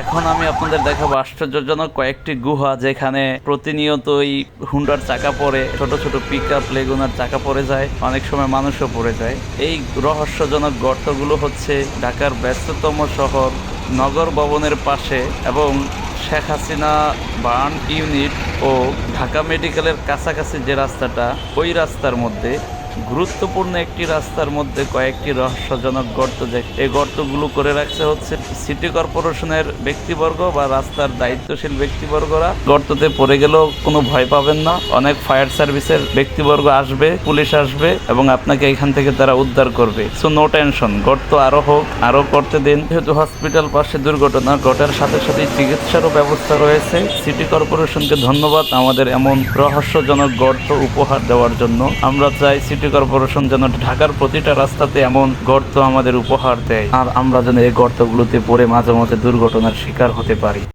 এখন আমি আপনাদের দেখাবো আশ্চর্যজনক কয়েকটি গুহা, যেখানে প্রতিনিয়তই হুন্ডার চাকা পড়ে, ছোট ছোট পিকআপ লেগুনার চাকা পড়ে যায়, অনেক সময় মানুষও পড়ে যায়। এই রহস্যজনক গর্তগুলো হচ্ছে ঢাকার ব্যস্ততম শহর নগর ভবনের পাশে এবং শেখ হাসিনা বার্ন ইউনিট ও ঢাকা মেডিকেলের কাছাকাছি যে রাস্তাটা, ওই রাস্তার মধ্যে গুরুত্বপূর্ণ একটি রাস্তার মধ্যে কয়েকটি রহস্যজনক গর্ত। এই গর্তগুলো করে রাখছে হচ্ছে সিটি কর্পোরেশনের ব্যক্তিবর্গ বা রাস্তার দায়িত্বশীল ব্যক্তিবর্গরা। গর্ততে পড়ে গেলেও কোনো ভয় পাবেন না, অনেক ফায়ার সার্ভিসের ব্যক্তিবর্গ আসবে, পুলিশ আসবে এবং আপনাকে এখান থেকে তারা উদ্ধার করবে। সো নো টেনশন, গর্ত আরো হোক, আরো করতে দিন। যেহেতু হসপিটাল পাশে দুর্ঘটনা ঘটার সাথে সাথে চিকিৎসারও ব্যবস্থা রয়েছে। সিটি কর্পোরেশনকে ধন্যবাদ আমাদের এমন রহস্যজনক গর্ত উপহার দেওয়ার জন্য। আমরা চাই সিটি কর্পোরেশন যেন ঢাকার প্রতিটা রাস্তাতে এমন গর্ত আমাদের উপহার দেয়, আর আমরা যেন এই গর্তগুলোতে পড়ে মাঝে মাঝে দুর্ঘটনার শিকার হতে পারি।